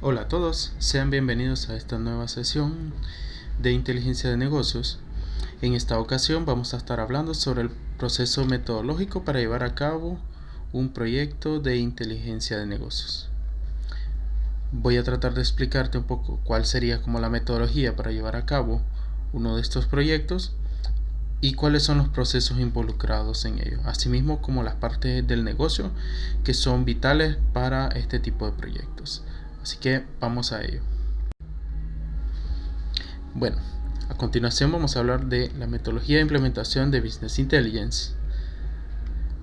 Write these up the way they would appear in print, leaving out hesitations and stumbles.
Hola a todos, sean bienvenidos a esta nueva sesión de inteligencia de negocios. En esta ocasión vamos a estar hablando sobre el proceso metodológico para llevar a cabo un proyecto de inteligencia de negocios. Voy a tratar de explicarte un poco cuál sería como la metodología para llevar a cabo uno de estos proyectos y cuáles son los procesos involucrados en ello, asimismo como las partes del negocio que son vitales para este tipo de proyectos. Así que vamos a ello. Bueno, a continuación vamos a hablar de la metodología de implementación de Business Intelligence.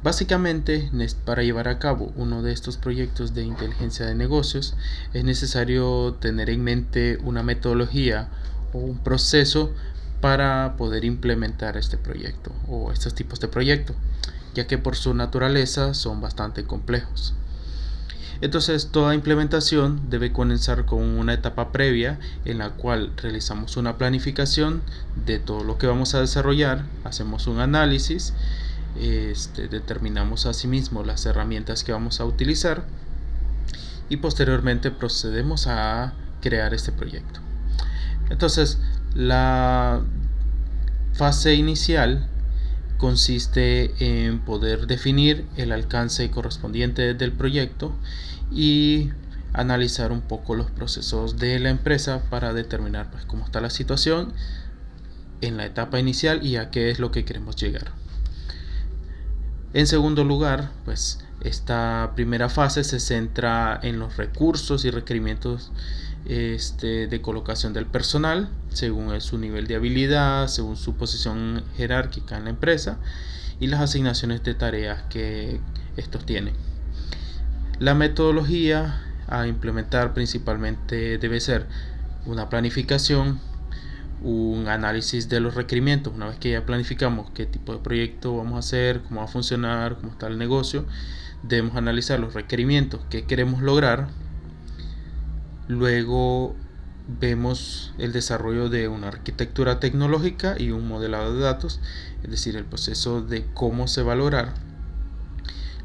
Básicamente, para llevar a cabo uno de estos proyectos de inteligencia de negocios, es necesario tener en mente una metodología o un proceso para poder implementar este proyecto o estos tipos de proyectos, ya que por su naturaleza son bastante complejos. Entonces, toda implementación debe comenzar con una etapa previa en la cual realizamos una planificación de todo lo que vamos a desarrollar, hacemos un análisis, determinamos asimismo las herramientas que vamos a utilizar y posteriormente procedemos a crear este proyecto. Entonces, la fase inicial consiste en poder definir el alcance correspondiente del proyecto y analizar un poco los procesos de la empresa para determinar cómo está la situación en la etapa inicial y a qué es lo que queremos llegar. En segundo lugar, esta primera fase se centra en los recursos y requerimientos de colocación del personal según su nivel de habilidad, según su posición jerárquica en la empresa y las asignaciones de tareas que estos tienen. La metodología a implementar principalmente debe ser una planificación, un análisis de los requerimientos. Una vez que ya planificamos qué tipo de proyecto vamos a hacer, cómo va a funcionar, cómo está el negocio, debemos analizar los requerimientos que queremos lograr. Luego vemos el desarrollo de una arquitectura tecnológica y un modelado de datos, es decir, el proceso de cómo se va a lograr.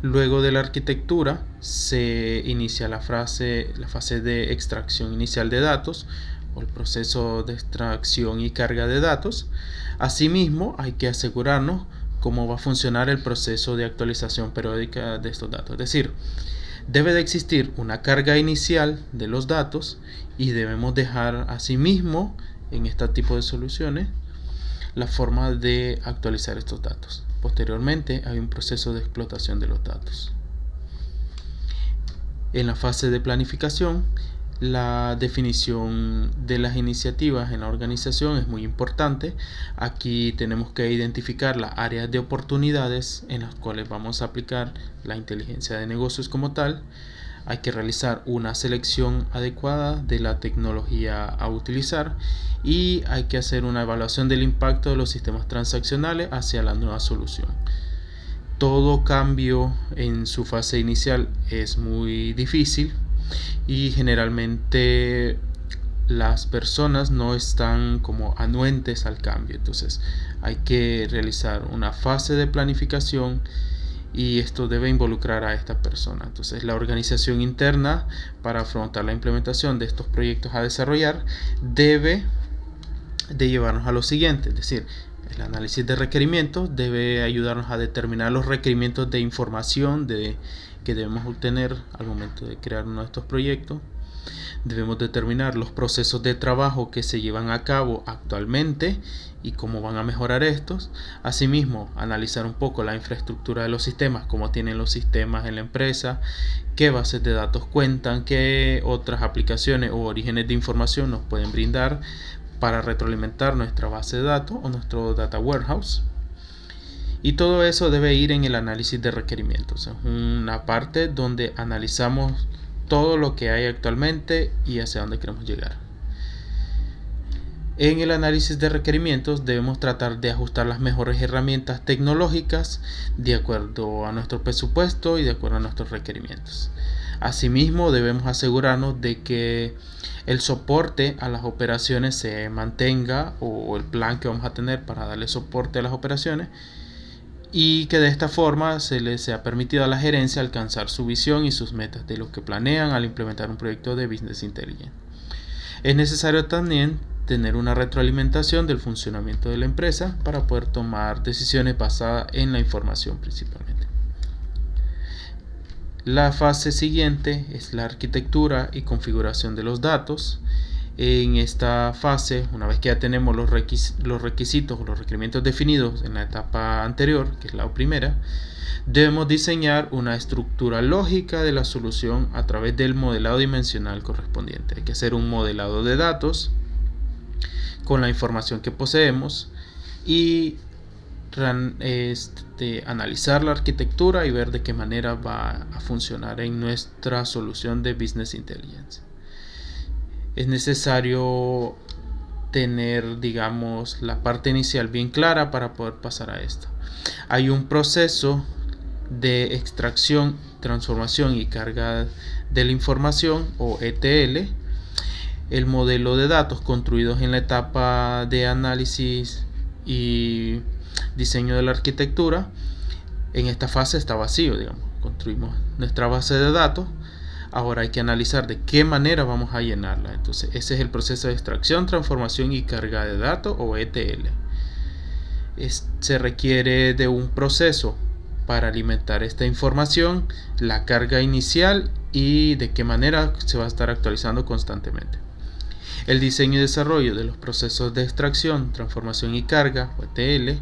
Luego de la arquitectura se inicia la fase de extracción inicial de datos o el proceso de extracción y carga de datos. Asimismo, hay que asegurarnos cómo va a funcionar el proceso de actualización periódica de estos datos. Es decir, debe de existir una carga inicial de los datos y debemos dejar asimismo en este tipo de soluciones la forma de actualizar estos datos. Posteriormente hay un proceso de explotación de los datos. En la fase de planificación, la definición de las iniciativas en la organización es muy importante. Aquí tenemos que identificar las áreas de oportunidades en las cuales vamos a aplicar la inteligencia de negocios como tal. Hay que realizar una selección adecuada de la tecnología a utilizar y hay que hacer una evaluación del impacto de los sistemas transaccionales hacia la nueva solución. Todo cambio en su fase inicial es muy difícil y generalmente las personas no están como anuentes al cambio. Entonces hay que realizar una fase de planificación y esto debe involucrar a esta persona. Entonces la organización interna para afrontar la implementación de estos proyectos a desarrollar debe de llevarnos a lo siguiente, es decir, el análisis de requerimientos debe ayudarnos a determinar los requerimientos de información que debemos obtener al momento de crear uno de estos proyectos. Debemos determinar los procesos de trabajo que se llevan a cabo actualmente y cómo van a mejorar estos. Asimismo, analizar un poco la infraestructura de los sistemas, cómo tienen los sistemas en la empresa, qué bases de datos cuentan, qué otras aplicaciones o orígenes de información nos pueden brindar para retroalimentar nuestra base de datos o nuestro data warehouse. Y todo eso debe ir en el análisis de requerimientos. Es una parte donde analizamos todo lo que hay actualmente y hacia dónde queremos llegar. En el análisis de requerimientos debemos tratar de ajustar las mejores herramientas tecnológicas de acuerdo a nuestro presupuesto y de acuerdo a nuestros requerimientos. Asimismo, debemos asegurarnos de que el soporte a las operaciones se mantenga o el plan que vamos a tener para darle soporte a las operaciones y que de esta forma se les sea permitido a la gerencia alcanzar su visión y sus metas de lo que planean al implementar un proyecto de Business Intelligence. Es necesario también tener una retroalimentación del funcionamiento de la empresa para poder tomar decisiones basadas en la información principalmente. La fase siguiente es la arquitectura y configuración de los datos. En esta fase, una vez que ya tenemos los requisitos o los requerimientos definidos en la etapa anterior, que es la primera, debemos diseñar una estructura lógica de la solución a través del modelado dimensional correspondiente. Hay que hacer un modelado de datos con la información que poseemos y analizar la arquitectura y ver de qué manera va a funcionar en nuestra solución de Business Intelligence. Es necesario tener, digamos, la parte inicial bien clara para poder pasar a esto. Hay un proceso de extracción, transformación y carga de la información, o ETL. El modelo de datos construidos en la etapa de análisis y diseño de la arquitectura, en esta fase está vacío, digamos. Construimos nuestra base de datos. Ahora hay que analizar de qué manera vamos a llenarla. Entonces ese es el proceso de extracción, transformación y carga de datos, o ETL. Se requiere de un proceso para alimentar esta información, la carga inicial y de qué manera se va a estar actualizando constantemente. El diseño y desarrollo de los procesos de extracción, transformación y carga, o ETL,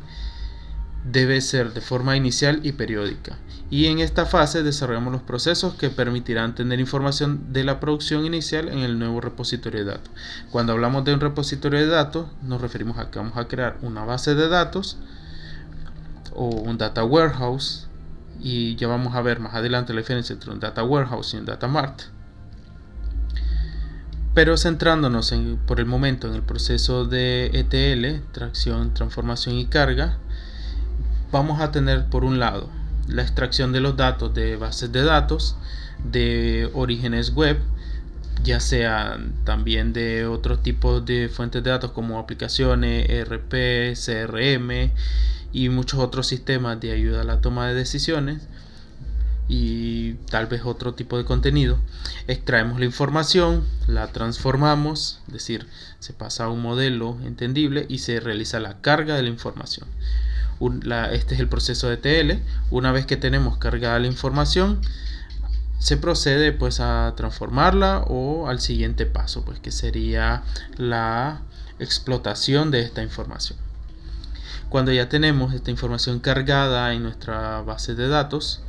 debe ser de forma inicial y periódica. Y en esta fase desarrollamos los procesos que permitirán tener información de la producción inicial en el nuevo repositorio de datos. Cuando hablamos de un repositorio de datos, nos referimos a que vamos a crear una base de datos o un data warehouse, y ya vamos a ver más adelante la diferencia entre un data warehouse y un data mart. Pero centrándonos por el momento en el proceso de ETL, extracción, transformación y carga, vamos a tener por un lado la extracción de los datos de bases de datos, de orígenes web, ya sean también de otros tipos de fuentes de datos como aplicaciones, ERP, CRM y muchos otros sistemas de ayuda a la toma de decisiones, y tal vez otro tipo de contenido. Extraemos la información, la transformamos, es decir, se pasa a un modelo entendible y se realiza la carga de la información. Este es el proceso de ETL. Una vez que tenemos cargada la información, se procede pues a transformarla o al siguiente paso, pues que sería la explotación de esta información. Cuando ya tenemos esta información cargada en nuestra base de datos,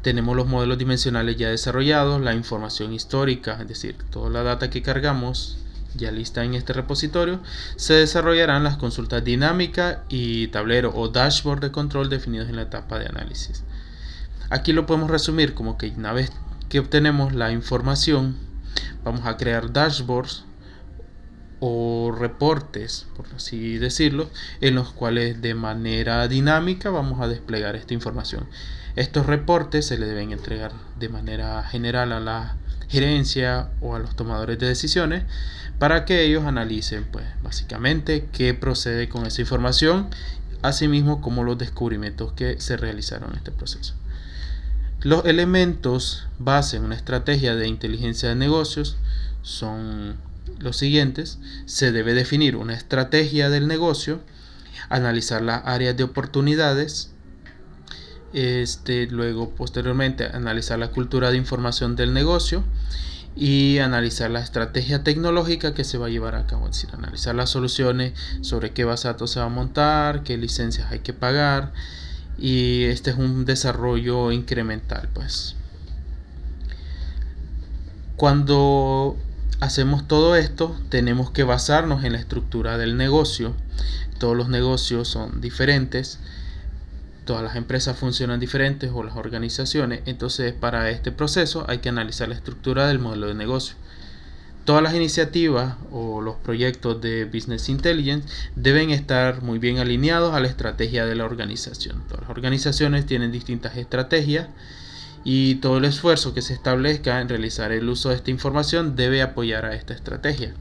tenemos los modelos dimensionales ya desarrollados, la información histórica, es decir, toda la data que cargamos ya lista en este repositorio. Se desarrollarán las consultas dinámicas y tablero o dashboard de control definidos en la etapa de análisis. Aquí lo podemos resumir como que una vez que obtenemos la información, vamos a crear dashboards o reportes, por así decirlo, en los cuales de manera dinámica vamos a desplegar esta información. Estos reportes se le deben entregar de manera general a la gerencia o a los tomadores de decisiones para que ellos analicen, pues, básicamente qué procede con esa información, asimismo como los descubrimientos que se realizaron en este proceso. Los elementos base en una estrategia de inteligencia de negocios son los siguientes. Se debe definir una estrategia del negocio, analizar las áreas de oportunidades, luego posteriormente analizar la cultura de información del negocio y analizar la estrategia tecnológica que se va a llevar a cabo, es decir, analizar las soluciones sobre qué base de datos se va a montar, qué licencias hay que pagar, y este es un desarrollo incremental, pues. Cuando hacemos todo esto, tenemos que basarnos en la estructura del negocio. Todos los negocios son diferentes, todas las empresas funcionan diferentes o las organizaciones. Entonces, para este proceso hay que analizar la estructura del modelo de negocio. Todas las iniciativas o los proyectos de Business Intelligence deben estar muy bien alineados a la estrategia de la organización. Todas las organizaciones tienen distintas estrategias y todo el esfuerzo que se establezca en realizar el uso de esta información debe apoyar a esta estrategia.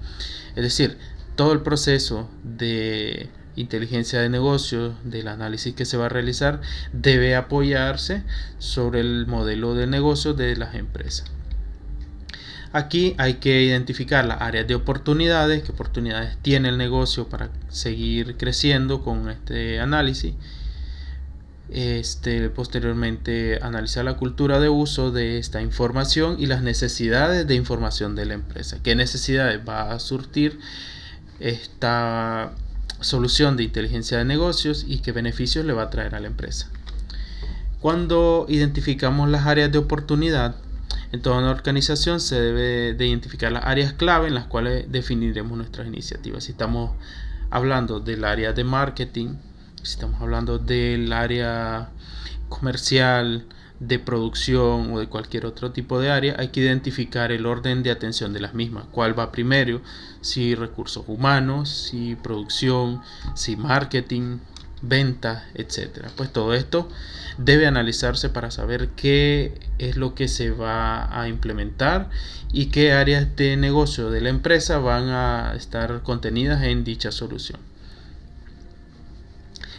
Es decir, todo el proceso de inteligencia de negocios, del análisis que se va a realizar, debe apoyarse sobre el modelo de negocio de las empresas. Aquí hay que identificar las áreas de oportunidades, qué oportunidades tiene el negocio para seguir creciendo con este análisis. Posteriormente analizar la cultura de uso de esta información y las necesidades de información de la empresa. ¿Qué necesidades va a surtir esta solución de inteligencia de negocios y qué beneficios le va a traer a la empresa? Cuando identificamos las áreas de oportunidad, en toda una organización se debe de identificar las áreas clave en las cuales definiremos nuestras iniciativas. Si estamos hablando del área de marketing, si estamos hablando del área comercial, de producción o de cualquier otro tipo de área, hay que identificar el orden de atención de las mismas. ¿Cuál va primero? Si recursos humanos, si producción, si marketing, ventas, etcétera. Pues todo esto debe analizarse para saber qué es lo que se va a implementar y qué áreas de negocio de la empresa van a estar contenidas en dicha solución.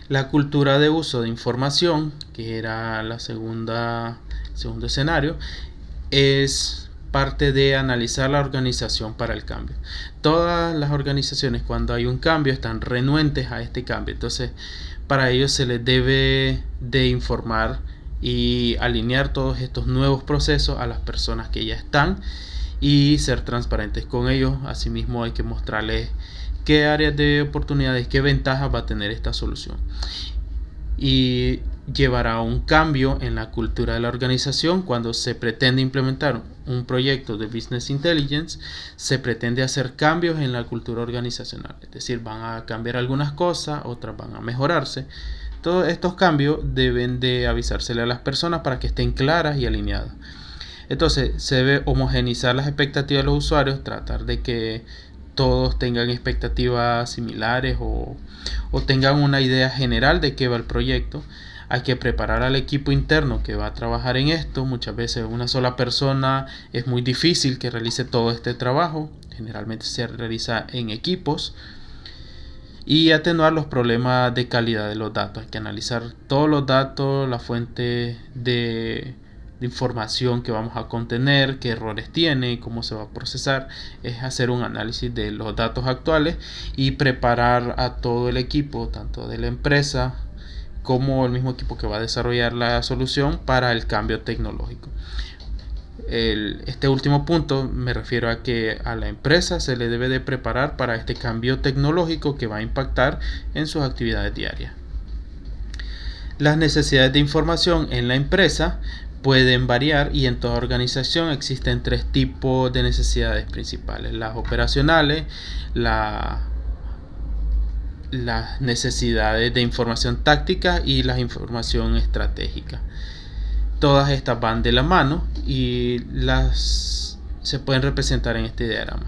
La cultura de uso de información, que era el segundo escenario, es parte de analizar la organización para el cambio. Todas las organizaciones, cuando hay un cambio, están renuentes a este cambio. Entonces, para ello se les debe de informar y alinear todos estos nuevos procesos a las personas que ya están y ser transparentes con ellos. Asimismo, hay que mostrarles qué áreas de oportunidades, qué ventajas va a tener esta solución. Y llevará a un cambio en la cultura de la organización. Cuando se pretende implementar un proyecto de Business Intelligence, se pretende hacer cambios en la cultura organizacional. Es decir, van a cambiar algunas cosas, otras van a mejorarse. Todos estos cambios deben de avisársele a las personas para que estén claras y alineadas. Entonces, se debe homogeneizar las expectativas de los usuarios, tratar de que todos tengan expectativas similares o tengan una idea general de qué va el proyecto. Hay que preparar al equipo interno que va a trabajar en esto. Muchas veces una sola persona es muy difícil que realice todo este trabajo. Generalmente se realiza en equipos. Y atenuar los problemas de calidad de los datos. Hay que analizar todos los datos, la fuente de información que vamos a contener, qué errores tiene, cómo se va a procesar. Es hacer un análisis de los datos actuales y preparar a todo el equipo, tanto de la empresa como el mismo equipo que va a desarrollar la solución para el cambio tecnológico. Este último punto me refiero a que a la empresa se le debe de preparar para este cambio tecnológico que va a impactar en sus actividades diarias. Las necesidades de información en la empresa pueden variar y en toda organización existen tres tipos de necesidades principales: las operacionales, las necesidades de información táctica y la información estratégica. Todas estas van de la mano y se pueden representar en este diagrama.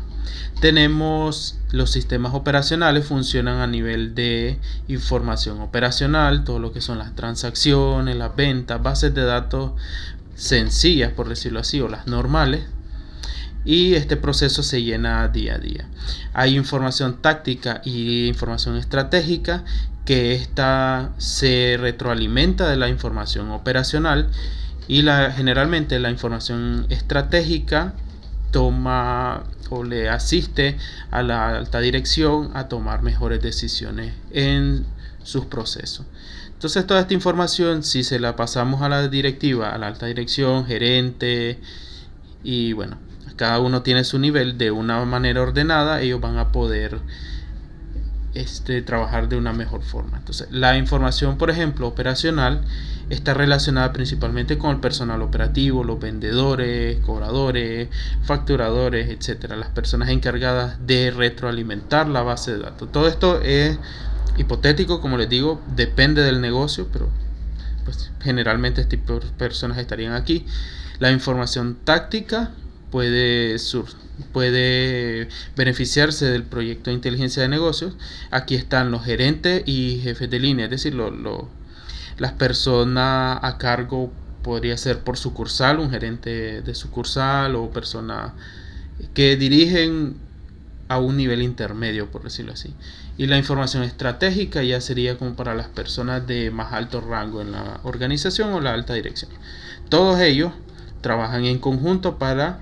Tenemos los sistemas operacionales, funcionan a nivel de información operacional, todo lo que son las transacciones, las ventas, bases de datos sencillas, por decirlo así, o las normales. Y este proceso se llena día a día. Hay información táctica y información estratégica, que esta se retroalimenta de la información operacional, y generalmente la información estratégica toma o le asiste a la alta dirección a tomar mejores decisiones en sus procesos. Entonces toda esta información, si se la pasamos a la directiva, a la alta dirección, gerente, y bueno, cada uno tiene su nivel, de una manera ordenada, ellos van a poder trabajar de una mejor forma. Entonces, la información, por ejemplo, operacional, está relacionada principalmente con el personal operativo, los vendedores, cobradores, facturadores, etcétera, las personas encargadas de retroalimentar la base de datos. Todo esto es hipotético, como les digo, depende del negocio, pero pues generalmente este tipo de personas estarían aquí. La información táctica puede beneficiarse del proyecto de inteligencia de negocios. Aquí están los gerentes y jefes de línea, es decir, las personas a cargo. Podría ser por sucursal, un gerente de sucursal, o personas que dirigen a un nivel intermedio, por decirlo así. Y la información estratégica ya sería como para las personas de más alto rango en la organización o la alta dirección. Todos ellos trabajan en conjunto para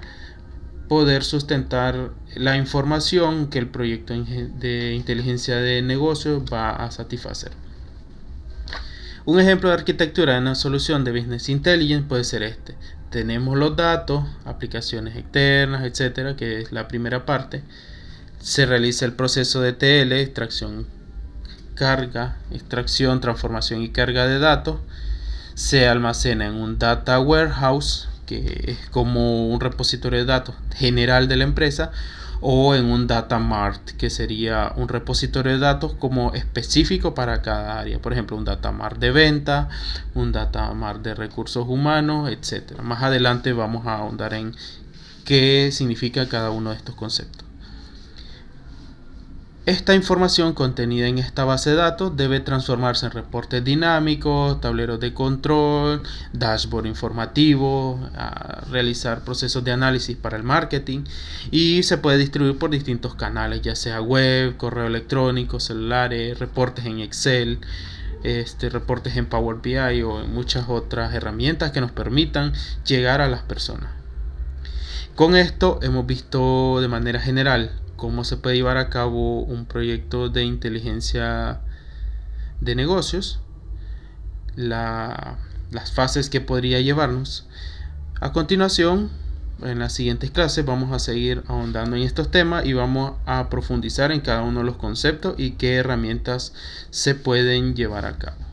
poder sustentar la información que el proyecto de inteligencia de negocio va a satisfacer. Un ejemplo de arquitectura de una solución de Business Intelligence puede ser este. Tenemos los datos, aplicaciones externas, etcétera, que es la primera parte. Se realiza el proceso de ETL, extracción, transformación y carga de datos. Se almacena en un data warehouse, que es como un repositorio de datos general de la empresa, o en un data mart, que sería un repositorio de datos como específico para cada área. Por ejemplo, un data mart de venta, un data mart de recursos humanos, etc. Más adelante vamos a ahondar en qué significa cada uno de estos conceptos. Esta información contenida en esta base de datos debe transformarse en reportes dinámicos, tableros de control, dashboard informativo, realizar procesos de análisis para el marketing, y se puede distribuir por distintos canales, ya sea web, correo electrónico, celulares, reportes en Excel, reportes en Power BI o en muchas otras herramientas que nos permitan llegar a las personas. Con esto hemos visto de manera general cómo se puede llevar a cabo un proyecto de inteligencia de negocios, las fases que podría llevarnos. A continuación, en las siguientes clases vamos a seguir ahondando en estos temas y vamos a profundizar en cada uno de los conceptos y qué herramientas se pueden llevar a cabo.